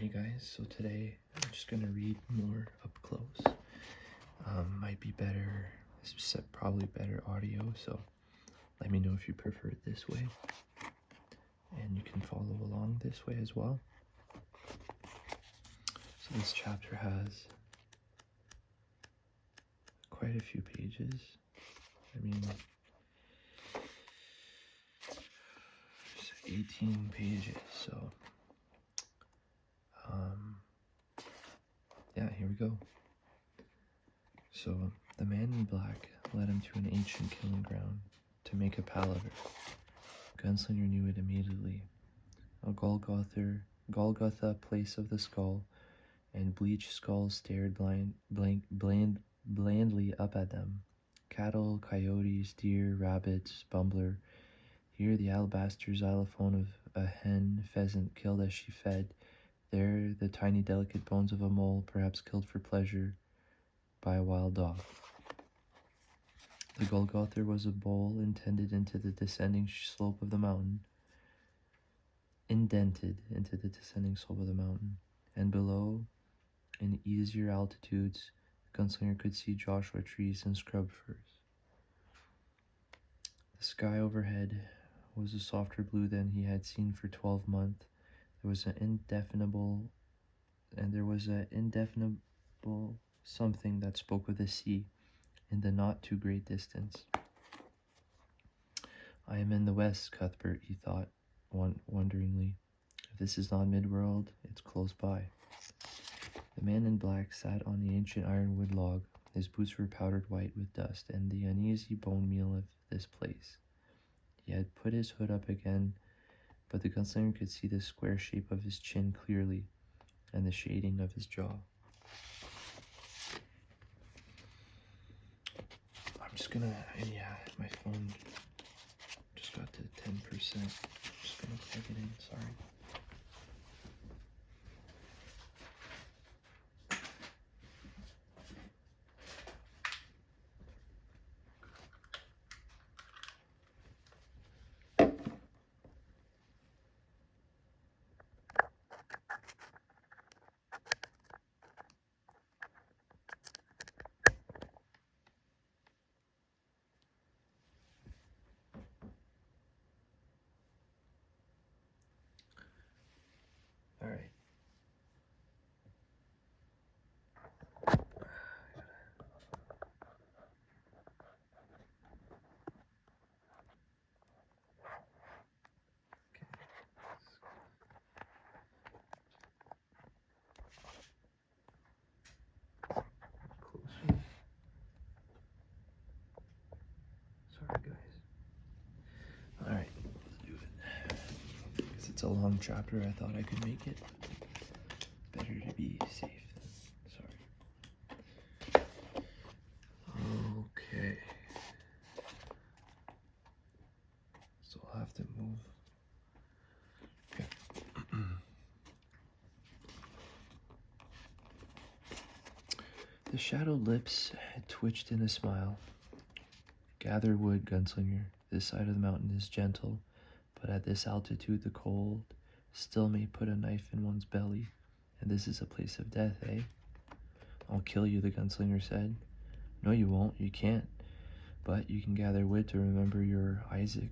Hey guys, so today I'm just gonna read more up close. Might be better, probably better audio, so let me know if you prefer it this way. And you can follow along this way as well. So this chapter has quite a few pages. I mean, there's 18 pages, so yeah, here we go. So the man in black led him to an ancient killing ground to make a palaver. Gunslinger knew it immediately. A Golgotha, place of the skull, and bleached skulls stared blandly up at them. Cattle, coyotes, deer, rabbits, bumbler. Here the alabaster xylophone of a hen pheasant killed as she fed. There the tiny delicate bones of a mole, perhaps killed for pleasure by a wild dog. The Golgotha was a bowl indented into the descending slope of the mountain, and below, in easier altitudes, Gunslinger could see Joshua trees and scrub firs. The sky overhead was a softer blue than he had seen for 12 months. There was an indefinable something that spoke of the sea in the not too great distance. I am in the west, Cuthbert, he thought, wonderingly. If this is not Midworld, it's close by. The man in black sat on the ancient ironwood log. His boots were powdered white with dust and the uneasy bone meal of this place. He had put his hood up again, but the gunslinger could see the square shape of his chin clearly, and the shading of his jaw. I'm just gonna, my phone just got to 10%. I'm just gonna plug it in, sorry. All right. Closer. Sorry, guys. All right, let's do it. Because it's a long chapter, I thought I could make it. Better to be safe than sorry. Okay. So I'll have to move. Okay. The shadowed lips twitched in a smile. Gather wood, Gunslinger. This side of the mountain is gentle, but at this altitude the cold still may put a knife in one's belly, and this is a place of death, eh? I'll kill you, the Gunslinger said. No, you won't. You can't. But you can gather wood to remember your Isaac.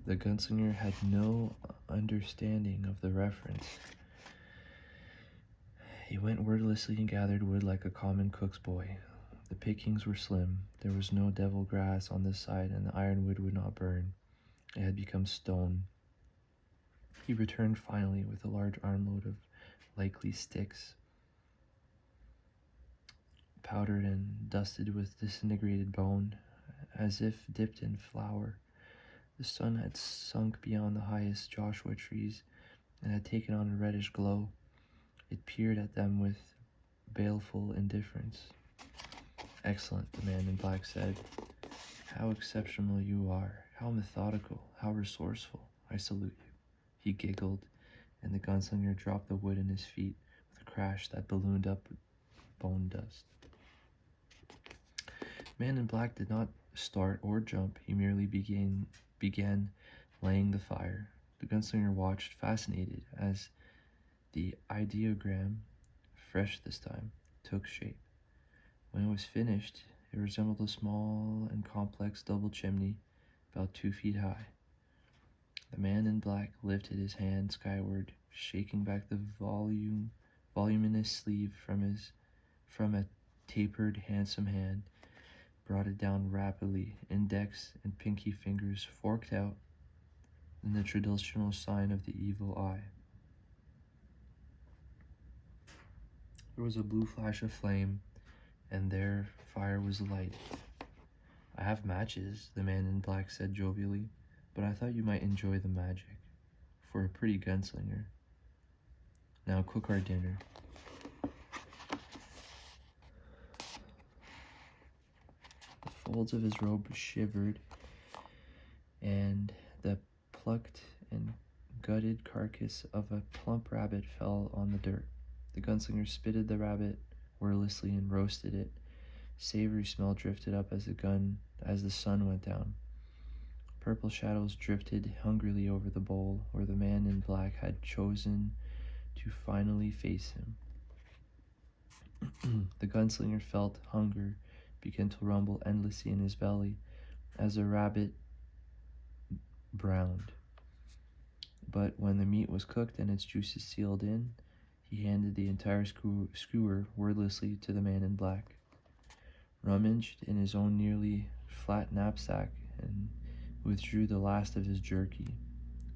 The Gunslinger had no understanding of the reference. He went wordlessly and gathered wood like a common cook's boy. The pickings were slim. There was no devil grass on this side, and the ironwood would not burn. It had become stone. He returned finally with a large armload of likely sticks, powdered and dusted with disintegrated bone, as if dipped in flour. The sun had sunk beyond the highest Joshua trees and had taken on a reddish glow. It peered at them with baleful indifference. Excellent, the man in black said. How exceptional you are, how methodical, how resourceful. I salute you. He giggled, and the gunslinger dropped the wood in his feet with a crash that ballooned up bone dust. Man in black did not start or jump. He merely began laying the fire. The gunslinger watched, fascinated, as The ideogram, fresh this time, took shape. When it was finished, it resembled a small and complex double chimney about 2 feet high. The man in black lifted his hand skyward, shaking back the voluminous sleeve from a tapered, handsome hand, brought it down rapidly, index and pinky fingers forked out in the traditional sign of the evil eye. There was a blue flash of flame, and their fire was light. "I have matches," the man in black said jovially, "but I thought you might enjoy the magic. For a pretty gunslinger. Now cook our dinner." The folds of his robe shivered, and the plucked and gutted carcass of a plump rabbit fell on the dirt. The gunslinger spitted the rabbit wordlessly and roasted it. Savory smell drifted up as the sun went down. Purple shadows drifted hungrily over the bowl where the man in black had chosen to finally face him. The gunslinger felt hunger begin to rumble endlessly in his belly as the rabbit browned. But when the meat was cooked and its juices sealed in, he handed the entire skewer wordlessly to the man in black. Rummaged in his own nearly flat knapsack and withdrew the last of his jerky.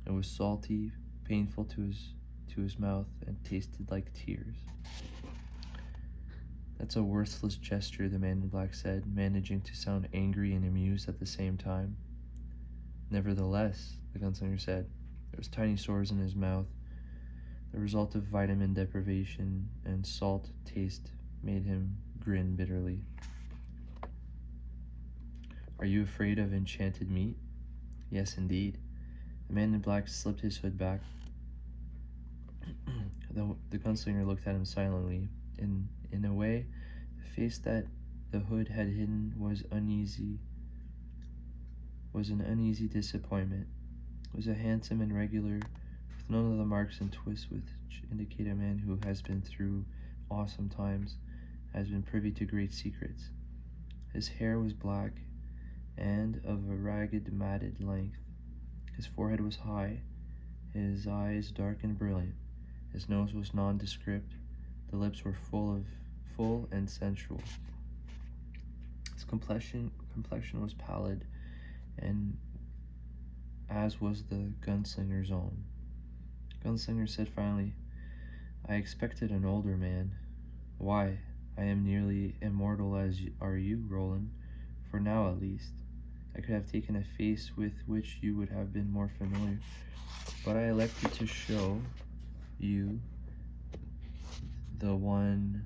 It was salty, painful to his mouth, and tasted like tears. "That's a worthless gesture," the man in black said, managing to sound angry and amused at the same time. "Nevertheless," the gunslinger said, there was tiny sores in his mouth. The result of vitamin deprivation and salt taste made him grin bitterly. "Are you afraid of enchanted meat?" "Yes, indeed." The man in black slipped his hood back. The gunslinger looked at him silently. In a way, the face that the hood had hidden was an uneasy disappointment. It was a handsome and regular, with none of the marks and twists which indicate a man who has been through awesome times, has been privy to great secrets. His hair was black and of a ragged, matted length. His forehead was high, his eyes dark and brilliant. His nose was nondescript. The lips were full and sensual. His complexion was pallid, and as was the gunslinger's own. Gunslinger said finally, "I expected an older man. Why, I am nearly immortal as are you, Roland, for now at least. I could have taken a face with which you would have been more familiar, but I elected to show you the one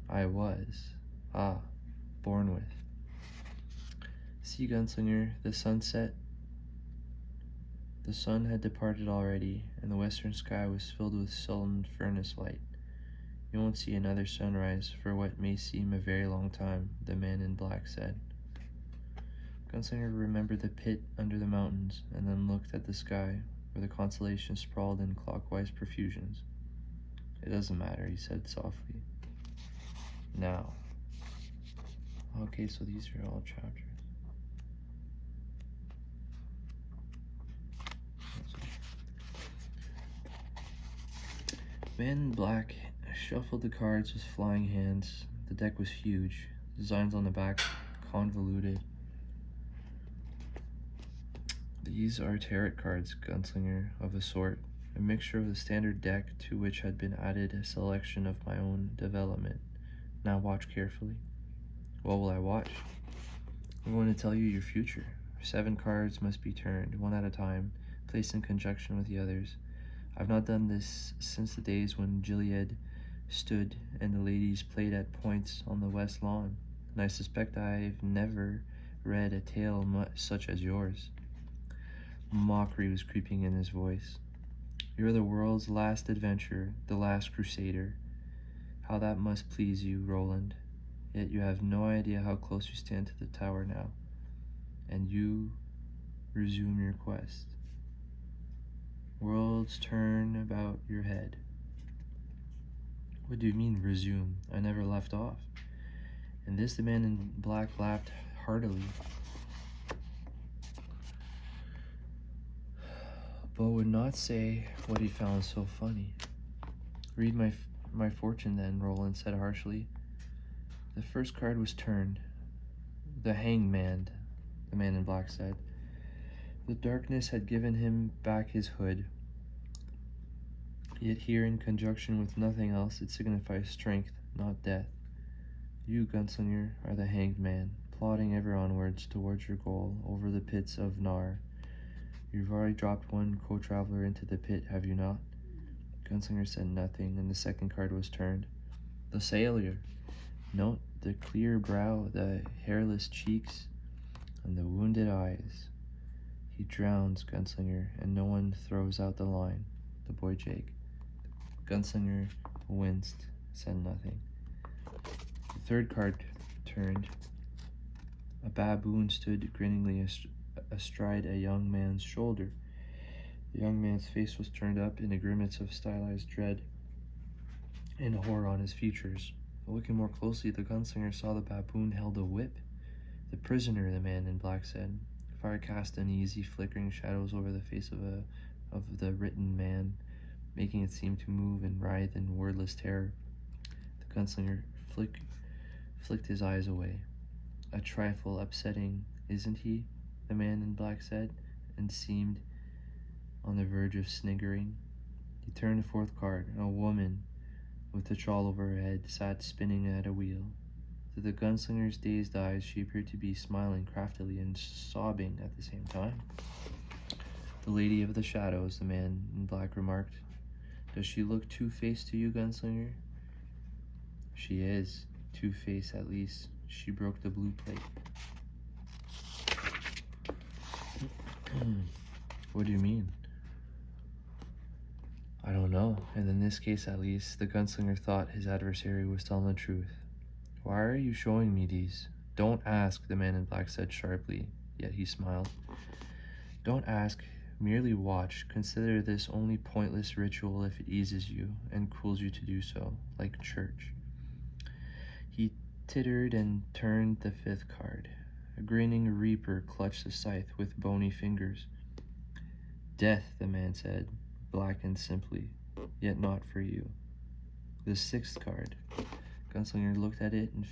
I was, born with. See, gunslinger, the sunset. The sun had departed already, and the western sky was filled with sullen furnace light. You won't see another sunrise for what may seem a very long time," the man in black said. Gunslinger remembered the pit under the mountains, and then looked at the sky, where the constellations sprawled in clockwise profusions. "It doesn't matter," he said softly. "Now." Okay, so these are all chapters. Man in black shuffled the cards with flying hands. The deck was huge, designs on the back convoluted. "These are tarot cards, gunslinger, of a sort, a mixture of the standard deck to which had been added a selection of my own development. Now watch carefully." "What will I watch?" "I'm going to tell you your future. 7 cards must be turned, one at a time, placed in conjunction with the others. I've not done this since the days when Gilead stood and the ladies played at points on the west lawn, and I suspect I've never read a tale such as yours." Mockery was creeping in his voice. "You're the world's last adventurer, the last crusader. How that must please you, Roland. Yet you have no idea how close you stand to the tower now, and you resume your quest. Worlds turn about your head. What do you mean, resume? I never left off. And this the man in black laughed heartily. But would not say what he found so funny. Read my fortune then, Roland said harshly. The first card was turned. The hanged man, the man in black said. The darkness had given him back his hood. Yet here, in conjunction with nothing else, it signifies strength, not death. You, gunslinger, are the hanged man, plodding ever onwards towards your goal over the pits of Nar. You've already dropped one co-traveler into the pit, have you not? Gunslinger said nothing, and the second card was turned. The sailor. Note the clear brow, the hairless cheeks, and the wounded eyes. He drowns, Gunslinger, and no one throws out the line. The boy Jake. Gunslinger winced, said nothing. The third card turned. A baboon stood grinningly astride a young man's shoulder. The young man's face was turned up in a grimace of stylized dread and horror on his features. Looking more closely, the gunslinger saw the baboon held a whip. The prisoner, the man in black said. Fire cast uneasy, flickering shadows over the face of the written man, making it seem to move and writhe in wordless terror. The gunslinger flicked his eyes away. A trifle upsetting, isn't he? The man in black said, and seemed on the verge of sniggering. He turned the fourth card. A woman with a shawl over her head sat spinning at a wheel. To the gunslinger's dazed eyes, she appeared to be smiling craftily and sobbing at the same time. The lady of the shadows, the man in black remarked. Does she look two-faced to you, gunslinger? She is. Two-faced, at least. She broke the blue plate. What do you mean? I don't know, and in this case at least, the gunslinger thought his adversary was telling the truth. Why are you showing me these? Don't ask, the man in black said sharply, yet he smiled. Don't ask, merely watch. Consider this only pointless ritual if it eases you and cools you to do so, like church. He tittered and turned the fifth card. A grinning reaper clutched the scythe with bony fingers. Death, the man said, black and simply, yet not for you. The sixth card. Gunslinger looked at it and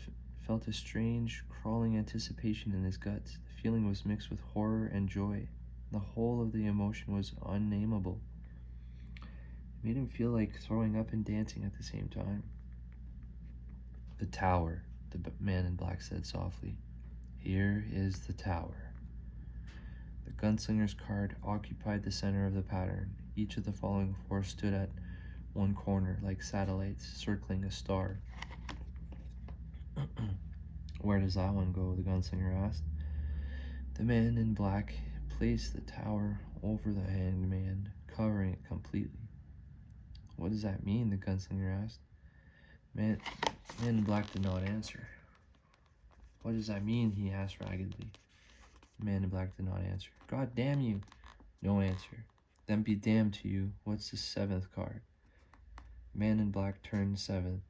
felt a strange, crawling anticipation in his guts. The feeling was mixed with horror and joy. The whole of the emotion was unnameable. It made him feel like throwing up and dancing at the same time. The tower, the man in black said softly. Here is the tower. The gunslinger's card occupied the center of the pattern. Each of the following four stood at one corner, like satellites circling a star. Where does that one go? The gunslinger asked. The man in black placed the tower over the hanged man, covering it completely. What does that mean? The gunslinger asked. Man in black did not answer. What does that mean? He asked raggedly. The man in black did not answer. God damn you! No answer. Then be damned to you. What's the seventh card? The man in black turned seventh.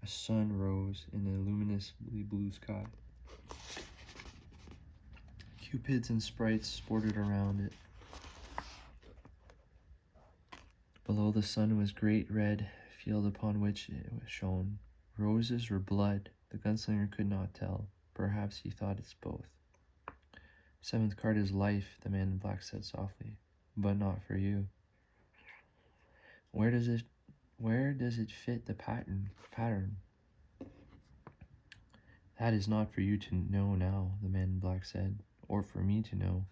A sun rose in a luminously blue sky. Cupids and sprites sported around it. Below the sun was great red field upon which it was shone. Roses or blood? The gunslinger could not tell. Perhaps he thought it's both. Seventh card is life, the man in black said softly, but not for you. Where does it fit the pattern? That is not for you to know now, the man in black said, or for me to know.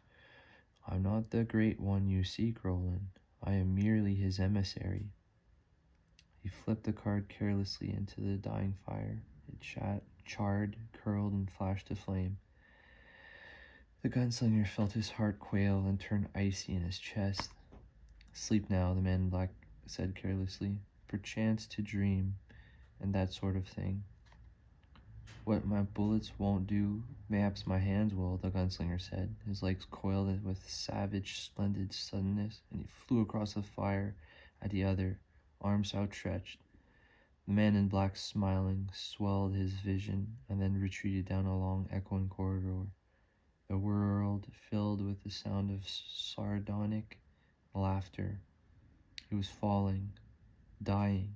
I'm not the great one you seek, Roland. I am merely his emissary. He flipped the card carelessly into the dying fire. It charred, curled, and flashed to flame. The gunslinger felt his heart quail and turn icy in his chest. Sleep now, the man in black said carelessly. Perchance to dream, and that sort of thing. What my bullets won't do, mayhaps my hands will, the gunslinger said. His legs coiled with savage, splendid suddenness, and he flew across the fire at the other, arms outstretched. The man in black, smiling, swelled his vision and then retreated down a long, echoing corridor, the world filled with the sound of sardonic laughter. He was falling, dying,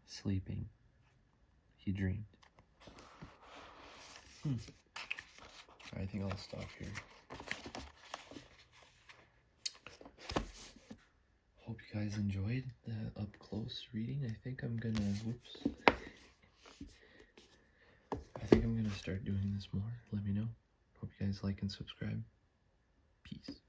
sleeping. He dreamed. I think I'll stop here. Hope you guys enjoyed the up close reading. I think I'm gonna start doing this more. Let me know. Hope you guys like and subscribe. Peace.